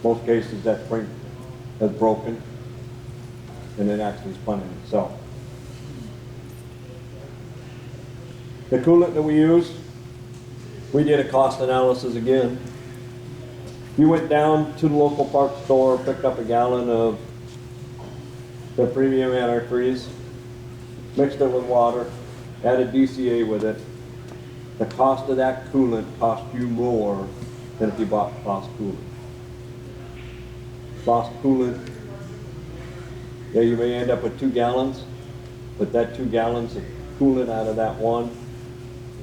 Most cases that spring has broken and it actually spun in itself. The coolant that we use, we did a cost analysis again. You went down to the local parts store, picked up a gallon of the premium antifreeze, mixed it with water, added DCA with it. The cost of that coolant cost you more than if you bought Floss coolant. Floss coolant, yeah, you may end up with 2 gallons, but that 2 gallons of coolant out of that one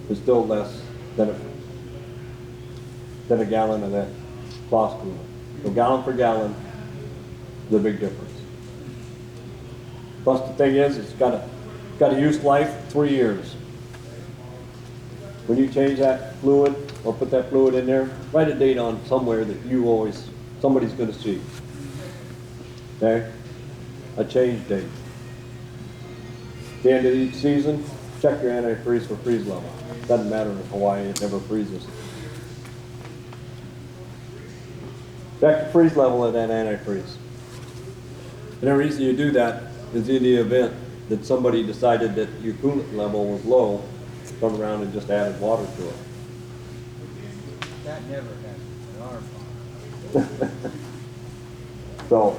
is still less than a gallon of that Floss coolant. So gallon per gallon is a big difference. Plus the thing is, it's got a use life 3 years. When you change that fluid or put that fluid in there, write a date on somewhere that somebody's going to see. Okay? A change date. At the end of each season, check your antifreeze for freeze level. Doesn't matter in Hawaii, it never freezes. Check the freeze level of that antifreeze. And the reason you do that is in the event that somebody decided that your coolant level was low, turn around and just added water to it. That never happens at our farm. So,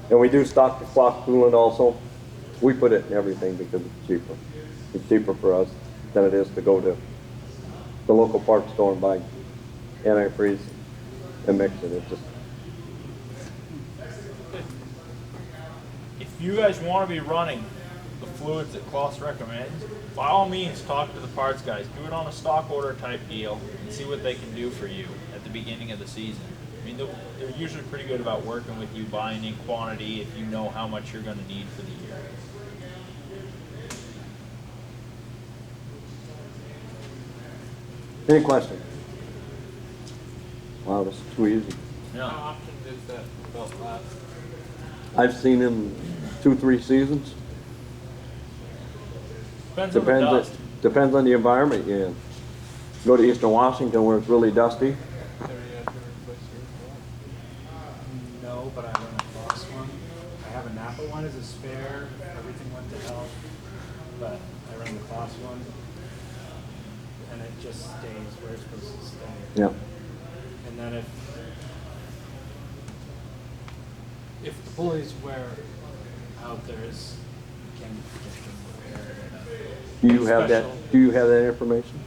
and we do stock the Floss coolant also. We put it in everything because it's cheaper. It's cheaper for us than it is to go to the local parts store and buy antifreeze and mix it. It's just, If you guys want to be running the fluids that Klaus recommends, by all means talk to the parts guys. Do it on a stock order type deal and see what they can do for you at the beginning of the season. I mean, they're usually pretty good about working with you, buying in quantity if you know how much you're going to need for the year. any question? Wow, this is too easy. Yeah. How often does that belt last? I've seen him 2-3 seasons. Depends on the dust. Depends on the environment you're in. Go to Eastern Washington where it's really dusty. Have you had to replace yours? No, but I run a Fox one. I have a Napa one as a spare. Everything went to hell. But I run the Fox one. And it just stays where it's supposed to stay. Yeah. And then if the pulleys wear out, can get them repaired. Do you have that? Special- Do you have that information?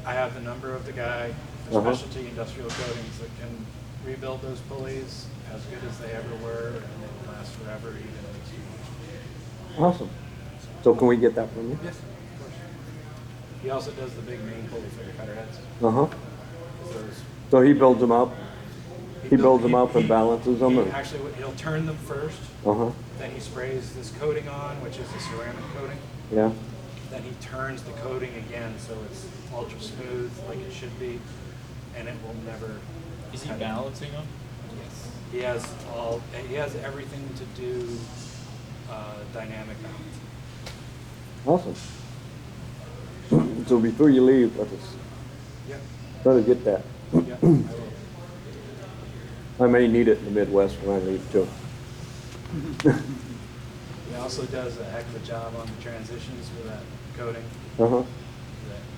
I have the number of the guy for Uh-huh. Specialty Industrial Coatings that can rebuild those pulleys as good as they ever were, and they will last forever, even if it's too much. Awesome. So can we get that from you? Yes, of course. He also does the big main pulley for the cutter heads. Uh-huh. Those- So he builds them up. He builds them up and he- balances them. he Actually, he'll turn them first, Uh-huh. then he sprays this coating on, which is the ceramic coating. Yeah. Then he turns the coating again, so it's ultra smooth like it should be, and it will never. Is he balancing them? Yes. He has everything to do dynamic balance. Awesome. So before you leave, let us get that. Yep, I will. I may need it in the Midwest when I leave too. He also does a heck of a job on the transitions with that coating. Uh-huh.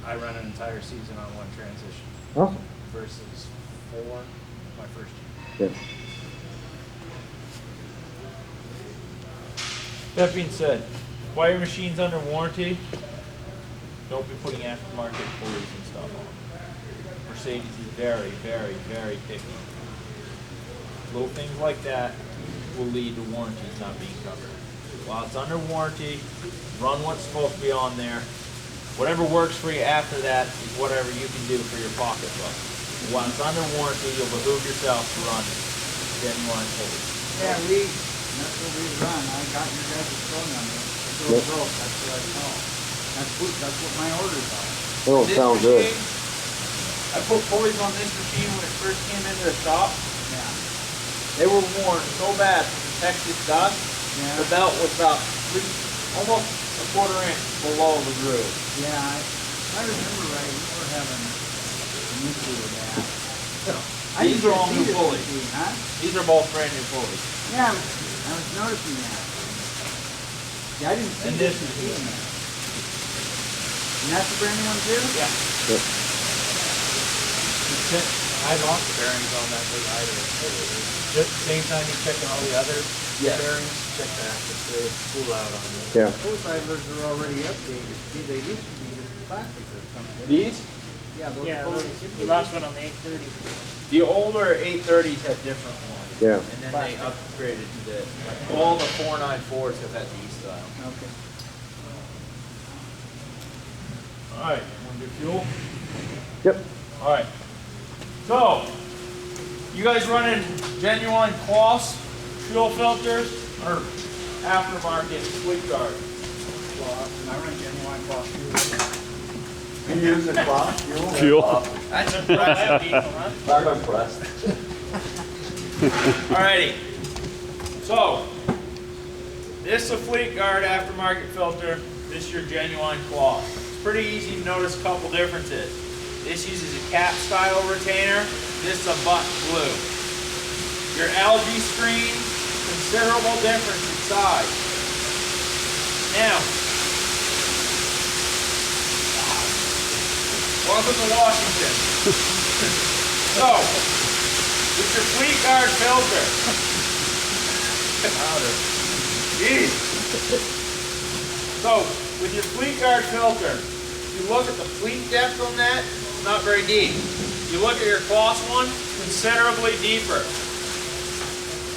I run an entire season on one transition Awesome. versus 4 my first year. Yeah. That being said, while your machine's under warranty, don't be putting aftermarket pulleys and stuff on. Mercedes is very, very, very picky. Little things like that will lead to warranties not being covered. While it's under warranty, run what's supposed to be on there. Whatever works for you after that is whatever you can do for your pocketbook. While it's under warranty, you'll behoove yourself to run genuine pulleys. Yeah, that's what we run. I got your guys' phone number. It's Yep. Road, that's what I call. That's what my orders are. Oh, This sounds good. machine, I put pulleys on this machine when it first came into the shop. Yeah. They were worn so bad from the Texas dust. Yeah. The belt was about almost a quarter inch below the groove. Yeah, if I remember right, we were having issue with that. I These didn't are all see new this pulleys. machine, huh? These are both brand new pulleys. Yeah, I was noticing that. Yeah, I didn't see And this this is machine. And that's the brand new one too? Yeah. Yep. I lost the bearings on that big either. Just same time you checking all the other bearings, check that, if they pull out on it. Yeah. Those idlers are already updated. See, they used to be just plastic or something. These? Yeah, those Yeah, pulleys those- should the be- last one on the 830. The older 830s had different ones. Yeah. And then they upgraded to this. Like all the 494s have had these style. Okay. Alright, want to do fuel? Yep. Alright. So, you guys running genuine Kloss fuel filters or aftermarket Fleetguard? I run genuine Kloss fuel. You use the clock? Fuel. That's impressive, Diesel, huh? I'm impressed. Alrighty. So, this is a Fleetguard aftermarket filter. This is your genuine Kloss. It's pretty easy to notice a couple differences. This uses a cap style retainer. This is a butt glue. Your algae screen, considerable difference in size. Now, welcome to Washington. So, with your Fleetguard filter. Jeez. So, with your Fleetguard filter, if you look at the fleet depth on that, it's not very deep. If you look at your Kloss one, considerably deeper.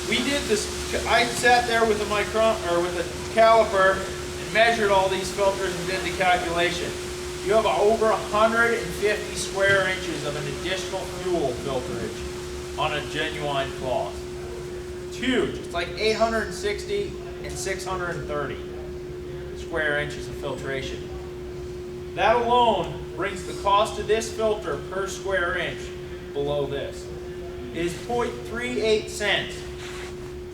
We did this, I sat there with a micron, or with a caliper, and measured all these filters and did the calculation. You have over 150 square inches of an additional fuel filterage on a genuine Kloss. It's huge. It's like 860 and 630 square inches of filtration. That alone brings the cost of this filter per square inch below this. It is 0.38 cents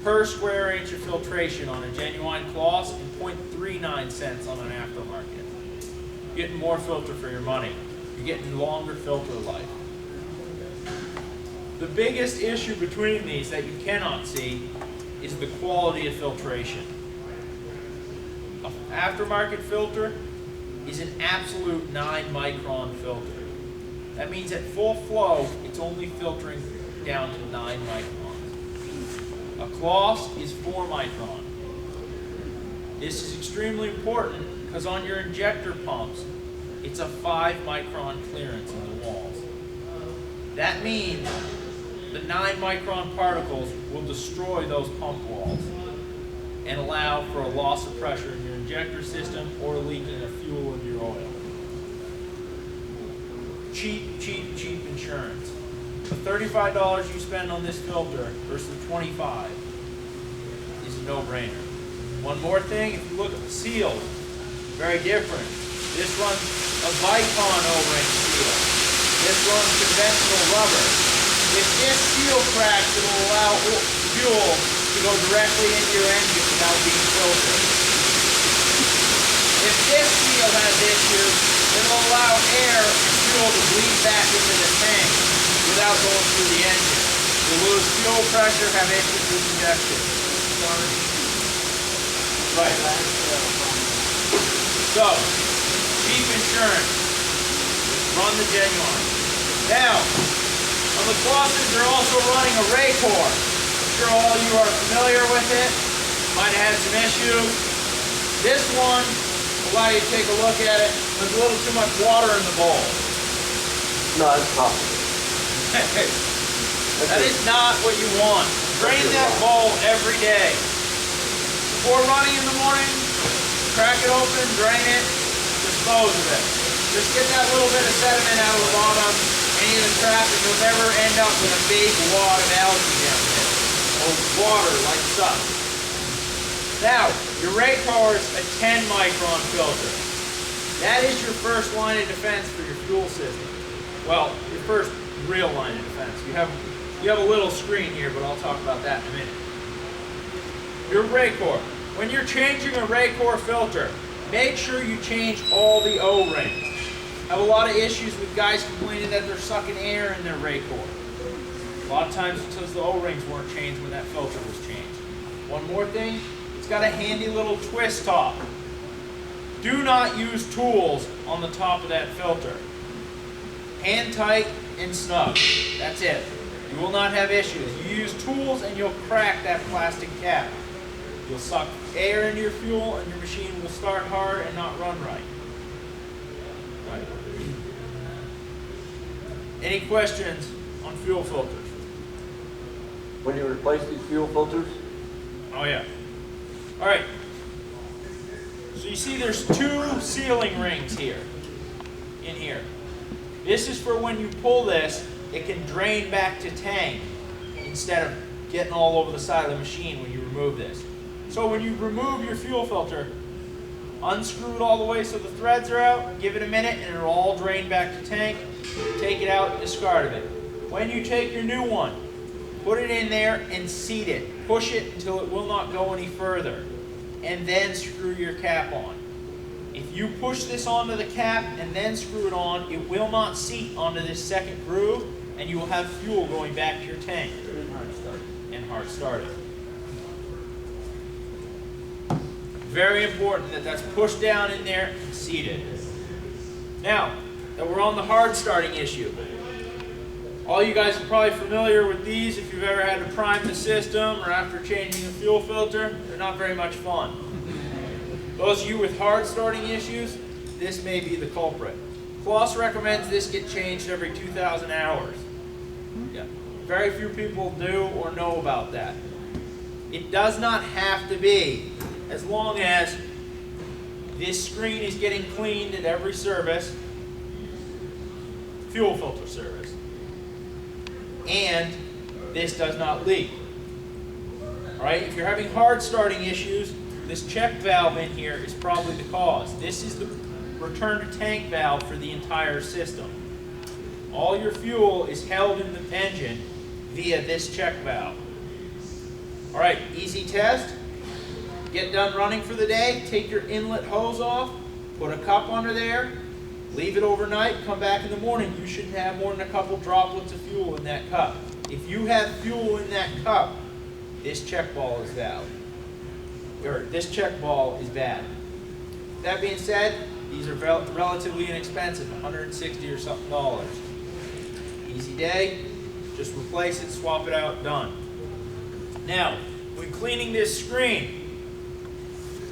per square inch of filtration on a genuine Kloss and 0.39 cents on an aftermarket. You're getting more filter for your money. You're getting longer filter life. The biggest issue between these that you cannot see is the quality of filtration. An aftermarket filter is an absolute 9 micron filter. That means at full flow, it's only filtering down to 9 microns. A Kloss is 4 micron. This is extremely important because on your injector pumps, it's a 5 micron clearance in the walls. That means the 9 micron particles will destroy those pump walls and allow for a loss of pressure in your injector system or leaking of fuel in your oil. Cheap, cheap, cheap insurance. The $35 you spend on this filter versus $25 is a no-brainer. One more thing, if you look at the seals, very different. This runs a Vicon O-ring seal. This runs conventional rubber. If this seal cracks, it will allow fuel to go directly into your engine without being filtered. If this seal has issues, it will allow air and fuel to bleed back into the tank without going through the engine. You'll lose fuel pressure, have issues with injection. Right. So, cheap insurance. Run the genuine. Now, on the Klosses, they're also running a Raycor. I'm sure all of you are familiar with it. Might have had some issues. This one will allow you to take a look at it. There's a little too much water in the bowl. No, it's possible. That is not what you want. Drain that bowl every day. Before running in the morning, crack it open, drain it, dispose of it. Just get that little bit of sediment out of the bottom, any of the crap, and you'll never end up with a big wad of algae down there. Or water like such. Now, your Raycor is a 10 micron filter. That is your first line of defense for your fuel system. Well, your first real line of defense. You have a little screen here, but I'll talk about that in a minute. Your Raycor. When you're changing a Raycor filter, make sure you change all the O-rings. have a lot of issues with guys complaining that they're sucking air in their rake core. A lot of times it's because the O-rings weren't changed when that filter was changed. One more thing, it's got a handy little twist top. Do not use tools on the top of that filter. Hand tight and snug. That's it. You will not have issues. You use tools and you'll crack that plastic cap. You'll suck air into your fuel and your machine will start hard and not run right. Right. Any questions on fuel filters? When you replace these fuel filters, Oh yeah. All right. So you see there's two sealing rings here, in here. This is for when you pull this, it can drain back to tank instead of getting all over the side of the machine when you remove this. So when you remove your fuel filter, unscrew it all the way so the threads are out, give it a minute and it'll all drain back to tank, take it out, discard of it. When you take your new one, put it in there and seat it. Push it until it will not go any further. And then screw your cap on. If you push this onto the cap and then screw it on, it will not seat onto this second groove and you will have fuel going back to your tank. And hard start it. Very important that that's pushed down in there and seated. Now, that we're on the hard starting issue. All you guys are probably familiar with these if you've ever had to prime the system or after changing the fuel filter. They're not very much fun. Those of you with hard starting issues, this may be the culprit. Kloss recommends this get changed every 2,000 hours. Yeah. Very few people do or know about that. It does not have to be, as long as this screen is getting cleaned at every service, fuel filter service, and this does not leak. All right, if you're having hard starting issues, this check valve in here is probably the cause. This is the return to tank valve for the entire system. All your fuel is held in the engine via this check valve. All right, easy test. Get done running for the day, take your inlet hose off, put a cup under there, leave it overnight, come back in the morning. You shouldn't have more than a couple droplets of fuel in that cup. If you have fuel in that cup, this check ball is valid. Or this check ball is bad. That being said, these are relatively inexpensive, 160 or something dollars. Easy day, just replace it, swap it out, done. Now, when cleaning this screen,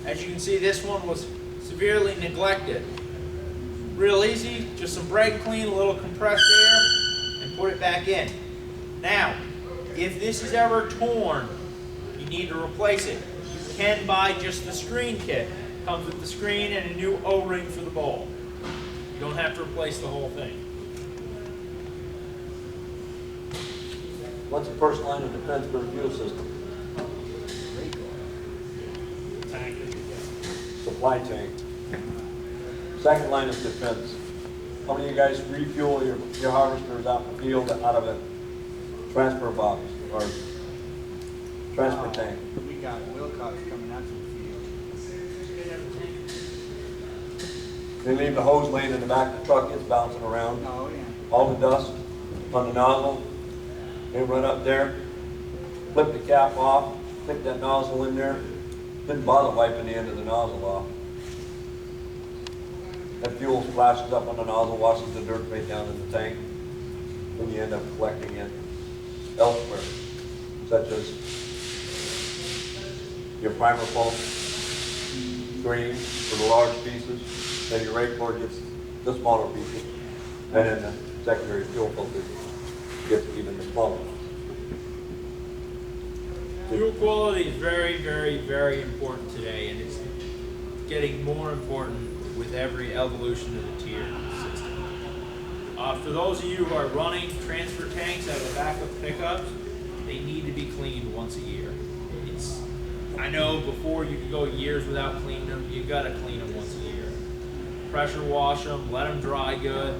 as you can see, this one was severely neglected. Real easy, just some brake clean, a little compressed air, and put it back in. Now, if this is ever torn, you need to replace it. You can buy just the screen kit. It comes with the screen and a new O-ring for the bowl. You don't have to replace the whole thing. what's the first line of defense for a fuel system? Tank. Supply tank. Second line of defense. How many of you guys refuel your harvesters out in the field out of a transfer box or transfer tank? We got Wilcox coming out to the field. They leave the hose laying in the back of the truck, it's bouncing around. Oh, yeah. All the dust on the nozzle. They run up there, flip the cap off, stick that nozzle in there, didn't bother wiping the end of the nozzle off. That fuel splashes up on the nozzle, washes the dirt right down in the tank. Then you end up collecting it elsewhere, such as your primer foam, green for the large pieces, then your rake core gets the smaller pieces, and then the secondary fuel filter gets even the smaller ones. Fuel quality is very, very, very important today, and it's getting more important with every evolution of the tier system. For those of you who are running transfer tanks out of the back of pickups, they need to be cleaned once a year. I know before you could go years without cleaning them, you gotta clean them once a year. Pressure wash them, let them dry good,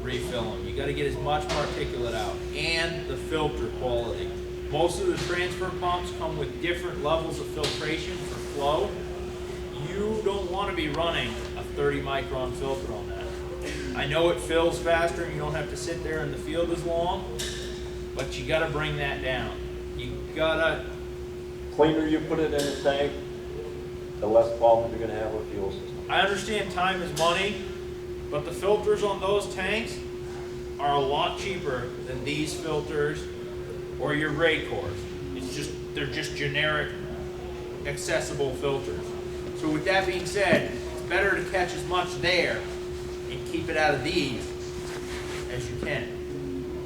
refill them. You gotta get as much particulate out, and the filter quality. Most of the transfer pumps come with different levels of filtration for flow. You don't want to be running a 30 micron filter on that. I know it fills faster and you don't have to sit there in the field as long, but you gotta bring that down. You gotta, Cleaner you put it in the tank, the less problems you're gonna have with fuel system. I understand time is money, but the filters on those tanks are a lot cheaper than these filters or your Raycors. They're just generic, accessible filters. So with that being said, it's better to catch as much there and keep it out of these as you can.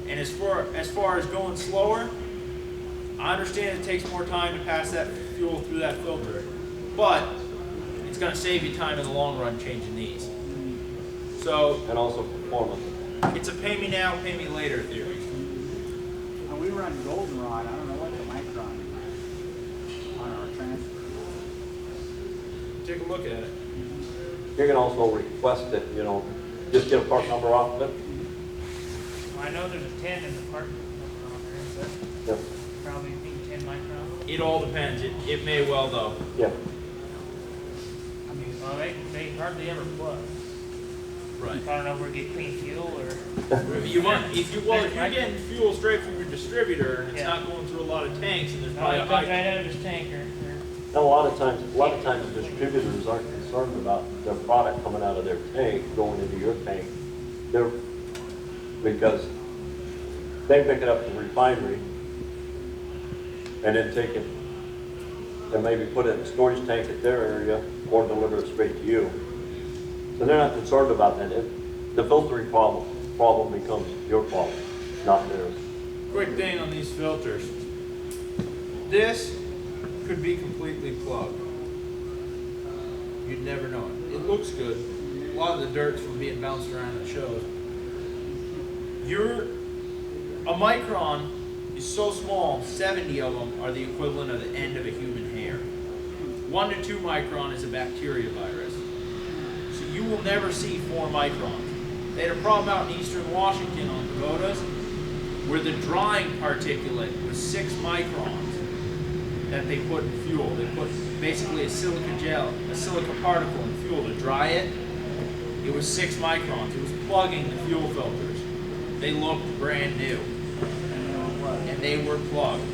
And as far as going slower, I understand it takes more time to pass that fuel through that filter, but it's going to save you time in the long run changing these. So And also performance. it's a pay me now, pay me later theory. And we run goldenrod, I don't know what the micron on our transfer. Take a look at it. You can also request it, you know, just get a part number off of it. Well, I know there's a 10 in the part number on there, is that Yeah, probably being 10 micron? It all depends. It may well though. yeah. I mean, well, they hardly ever plug. Right. I don't know if we're getting clean fuel or. If you're getting fuel straight from your distributor and it's not going through a lot of tanks and there's No, probably it a comes high. right out of his tanker. And a lot of times distributors aren't concerned about their product coming out of their tank, going into your tank. Because they pick it up at the refinery and then take it and maybe put it in a storage tank at their area or deliver it straight to you. So they're not concerned about that. The filtering problem becomes your problem, not theirs. Quick thing on these filters. This could be completely plugged. You'd never know it. It looks good. A lot of the dirt's from being bounced around and shows. A micron is so small, 70 of them are the equivalent of the end of a human hair. 1 to 2 micron is a bacteria virus. So you will never see 4 microns. They had a problem out in eastern Washington on Pagodas where the drying particulate was 6 microns that they put in fuel. They put basically a silica particle in fuel to dry it. It was 6 microns. It was plugging the fuel filters. They looked brand new. And they were plugged.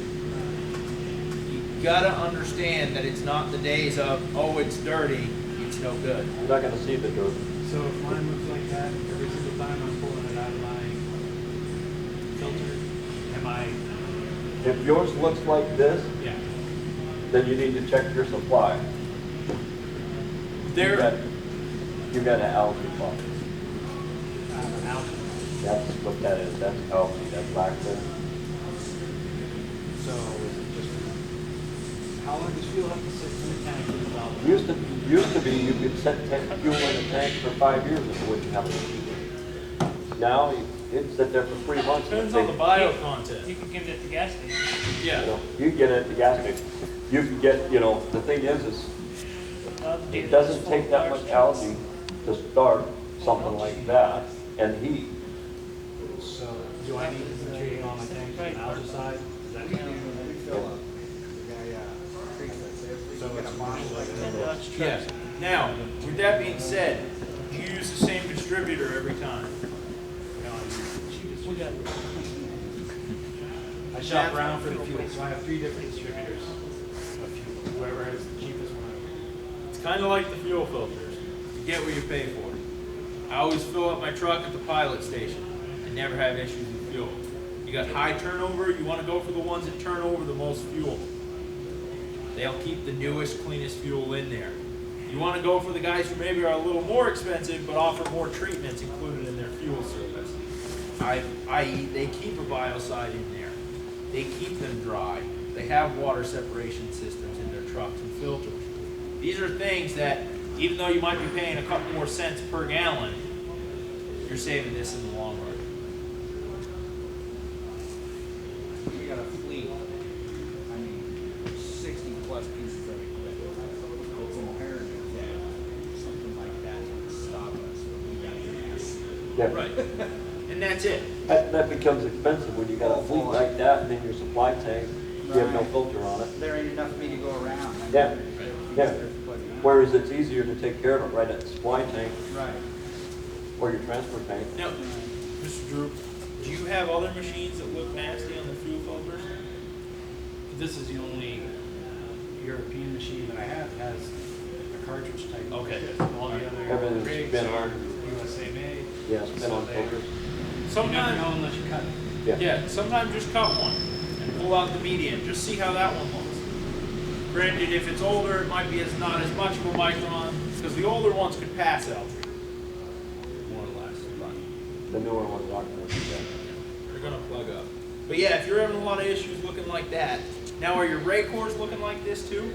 You gotta understand that it's not the days of, oh, it's dirty, it's no good. You're not gonna see the dirt. So if mine looks like that every single time I'm pulling it out of my filter, am I, If yours looks like this, yeah. then you need to check your supply. You've got an algae problem. Out. That's what that is. That's algae, that's lactose. So is it just, how long does fuel have to sit in the tank without? Used to be you could set fuel in the tank for 5 years and it wouldn't have a. Now it'd sit there for 3 months. Depends on the bio content. You can give it at the gas station. Yeah. You can get it at the gas station. You can get, the thing is it doesn't take that much algae to start something like that and heat. So do I need to be treating all my tanks from the outer side? Is that so it's fine like that? Yeah. Now, with that being said, you use the same distributor every time. We got. I shop around for the fuel, so I have 3 different distributors of fuel, whoever has the cheapest one. It's kind of like the fuel filters. You get what you pay for. I always fill up my truck at the pilot station and never have issues with fuel. You got high turnover, you want to go for the ones that turn over the most fuel. They'll keep the newest, cleanest fuel in there. You want to go for the guys who maybe are a little more expensive but offer more treatments included in their fuel service. I.e., they keep a biocide in there. They keep them dry. They have water separation systems in their trucks and filters. These are things that, even though you might be paying a couple more cents per gallon, you're saving this in the long run. We got a fleet, 60 plus pieces of equipment. It's imperative that something like that would stop us when we got gas. Yeah. Right. And that's it. That becomes expensive when you got a fleet like that and then your supply tank, you have no filter on it. There ain't enough for me to go around. Yeah. Whereas it's easier to take care of it right at the supply tank. Right. or your transfer tank. Now, Mr. Drew, do you have other machines that look nasty on the fuel filters? This is the only European machine that I have that has a cartridge type. Okay. All the other Everything's rigs been are on. USA made. Yeah, spin on So filters. You never know unless you cut it. Yeah. Yeah, sometimes just cut one and pull out the median, just see how that one looks. Granted, if it's older, it might be not as much of a micron, because the older ones could pass L3, more or less. But The newer ones aren't gonna do that. they're gonna plug up. But yeah, if you're having a lot of issues looking like that, now are your ray cores looking like this too?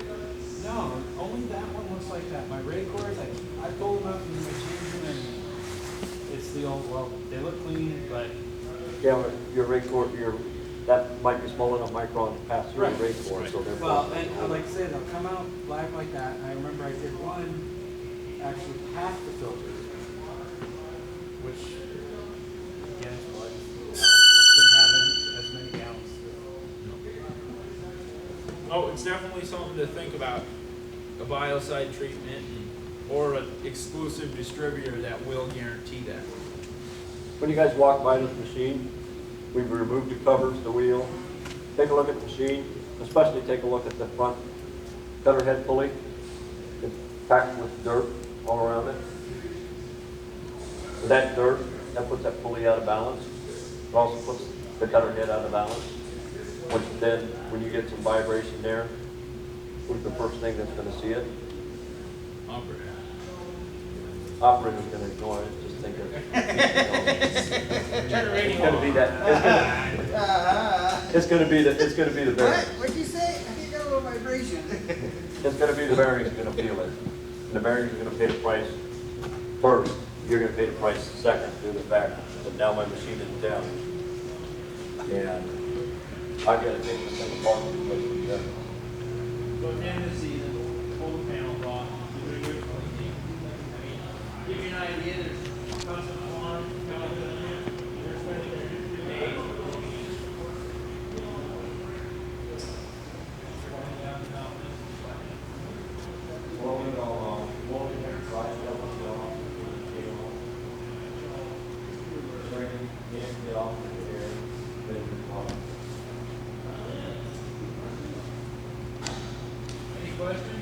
No, only that one looks like that. My ray cores, I pulled them out and I changed them, and it's the old. Well, they look clean, but Yeah, but your rate core, that might be small enough micron to pass through Right. the rate core, so therefore. well, and like I said, they'll come out black like that. And I remember I did one, actually half the filter, which again is what didn't have as many gallons. Oh, it's definitely something to think about. A biocide treatment or an exclusive distributor that will guarantee that. When you guys walk by this machine, we've removed the covers, the wheel. Take a look at the machine, especially take a look at the front cutter head pulley. It's packed with dirt all around it. That dirt, that puts that pulley out of balance. It also puts the cutter head out of balance. Which then, when you get some vibration there, who's the first thing that's gonna see it? Operator. Operator's gonna ignore it, just think of, Turn the radio it's gonna be that, it's gonna be the What? bearings. What'd you say? I think got a little vibration. It's gonna be the bearings gonna feel it. And the bearings are gonna pay the price first. You're gonna pay the price second due to the fact that now my machine is down. And I gotta take this thing apart and put it together. So at the end of the season, pull the panels off, do a good cleaning. I mean, give you an idea, there's constant farm, you're spending days. Roll it all off, roll it here, dry it up, off, bring it in, get off the air, then you off. Any questions?